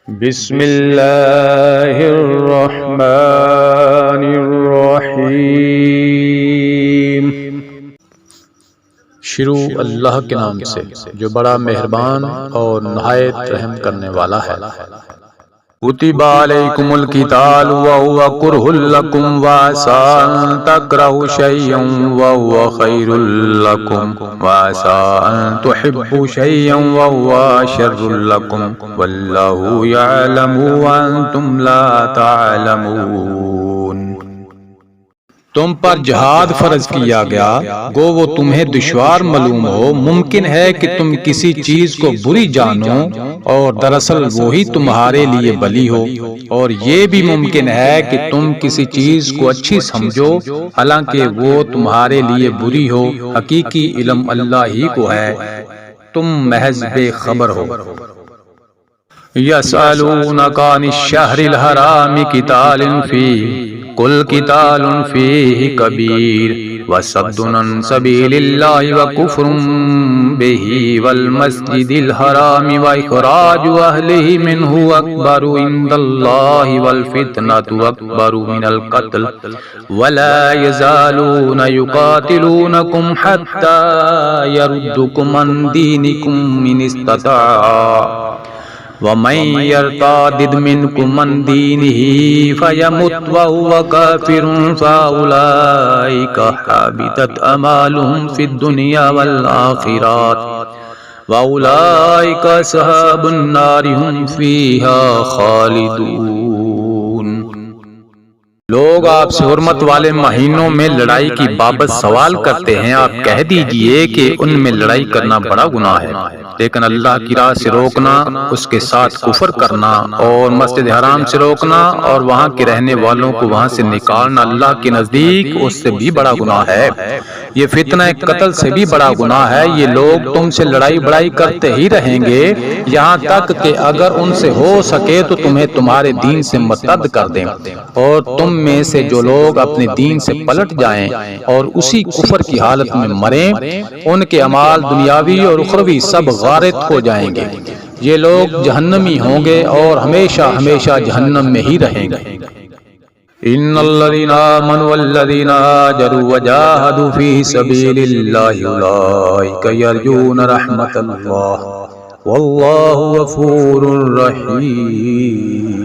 بسم اللہ الرحمن الرحیم۔ شروع اللہ کے نام سے جو بڑا مہربان اور نہایت رحم کرنے والا ہے۔ کتب علیکم القتال وهو کرہ لکم وعسى ان تکرہوا شیئا وهو خیر لکم وعسى ان تحبوا شیئا وهو شر لکم واللہ یعلم وانتم لا تعلمون۔ تم پر جہاد فرض کیا گیا گو وہ تمہیں دشوار معلوم ہو، ممکن ہے کہ تم کسی چیز کو بری جانو اور دراصل وہی تمہارے لیے بھلی ہو، اور یہ بھی ممکن ہے کہ تم کسی چیز کو اچھی سمجھو حالانکہ وہ تمہارے لیے بری ہو۔ حقیقی علم اللہ ہی کو ہے، تم محض بے خبر ہو۔ یسألونک عن الشہر الحرام قتال فیہ قل قتال فیہ کبیر وصد عن سبیل اللہ وکفر بہ والمسجد الحرام واخراج اہلہ منہ اکبر عند اللہ والفتنۃ اکبر من القتل ولا یزالون یقاتلونکم حتی یردکم عن دینکم ان استطاعوا وَمَن يَرْتَدِدْ مِنكُمْ عَن دِينِهِ فَيَمُتْ وَهُوَ كَافِرٌ فَأُولَئِكَ حَبِطَتْ أَعْمَالُهُمْ فِي الدُّنْيَا وَالْآخِرَةِ وَأُولَئِكَ أَصْحَابُ النَّارِ هُمْ فِيهَا خَالِدُونَ۔ لوگ آپ سے حرمت والے مہینوں میں لڑائی کی بابت سوال کرتے ہیں، آپ کہہ دیجئے کہ ان میں لڑائی کرنا بڑا گناہ ہے، لیکن اللہ کی راہ سے روکنا، اس کے ساتھ کفر کرنا اور مسجد حرام سے روکنا اور وہاں کے رہنے والوں کو وہاں سے نکالنا اللہ کے نزدیک اس سے بھی بڑا گناہ ہے۔ یہ فتنہ قتل سے بھی بڑا گناہ ہے۔ یہ لوگ تم سے لڑائی بڑائی کرتے ہی رہیں گے یہاں تک کہ اگر ان سے ہو سکے تو تمہیں تمہارے دین سے مرتد کر دیں، اور تم میں سے جو لوگ اپنے دین سے پلٹ جائیں اور اسی کفر کی حالت میں مریں، ان کے اعمال دنیاوی اور اخروی سب غارت ہو جائیں گے۔ یہ لوگ جہنمی ہوں گے اور ہمیشہ ہمیشہ جہنم میں ہی رہیں گے۔ ان الذين آمنوا والذين هاجروا وجاهدوا في سبيل الله اولئك يرجون رحمة الله والله غفور رحيم۔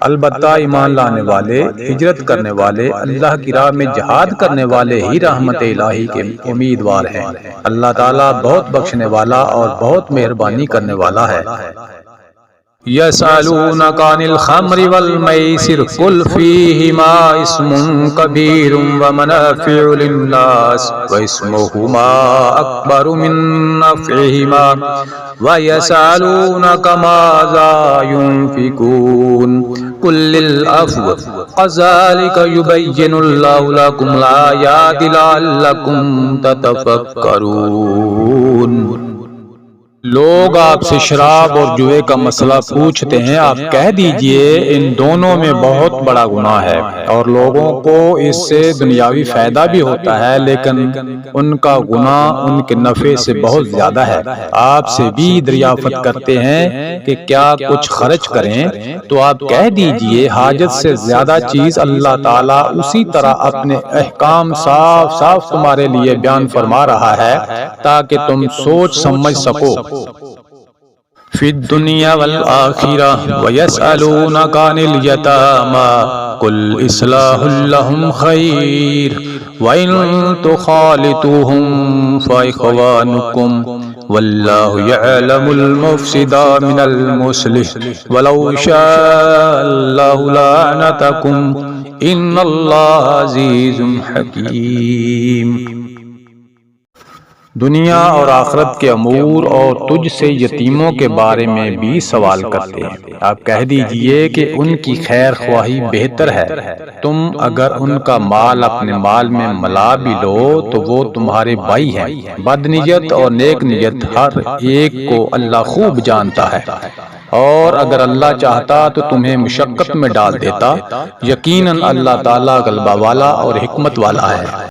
البتہ ایمان لانے والے، ہجرت کرنے والے، اللہ کی راہ میں جہاد کرنے والے ہی رحمت الہی کے امیدوار ہیں۔ اللہ تعالیٰ بہت بخشنے والا اور بہت مہربانی کرنے والا ہے۔ یسألونک عن الخمر والمیسر قل فیہما اسم کبیر ومنافع للناس واسمہما اکبر من نفعہما ویسألونک ماذا ينفقون قل العفو كذلك يبين الله لكم الآيات لعلكم تتفکرون۔ لوگ آپ سے شراب اور جوئے کا مسئلہ پوچھتے ہیں، آپ کہہ دیجئے ان دونوں میں بہت بڑا گناہ ہے، اور لوگوں کو اس سے دنیاوی فائدہ بھی ہوتا ہے، لیکن ان کا گناہ ان کے نفع سے بہت زیادہ ہے۔ آپ سے بھی دریافت کرتے ہیں کہ کیا کچھ خرچ کریں، تو آپ کہہ دیجئے حاجت سے زیادہ چیز اللہ تعالیٰ اسی طرح اپنے احکام صاف صاف تمہارے لیے بیان فرما رہا ہے تاکہ تم سوچ سمجھ سکو۔ فی الدنیا والآخرہ ویسألونک عن الیتامی قل اصلاح لہم خیر وإن تخالطوہم فإخوانکم واللہ یعلم المفسد من المصلح ولو شاء اللہ لعنتکم ان اللہ عزیز حکیم۔ دنیا اور آخرت کے امور اور تجھ سے یتیموں کے بارے میں بھی سوال کرتے ہیں، آپ کہہ دیجئے کہ ان کی خیر خواہی بہتر ہے۔ تم اگر ان کا مال اپنے مال میں ملا بھی لو تو وہ تمہارے بھائی ہیں۔ بد نیت اور نیک نیت ہر ایک کو اللہ خوب جانتا ہے، اور اگر اللہ چاہتا تو تمہیں مشقت میں ڈال دیتا۔ یقیناً اللہ تعالیٰ غلبہ والا اور حکمت والا ہے۔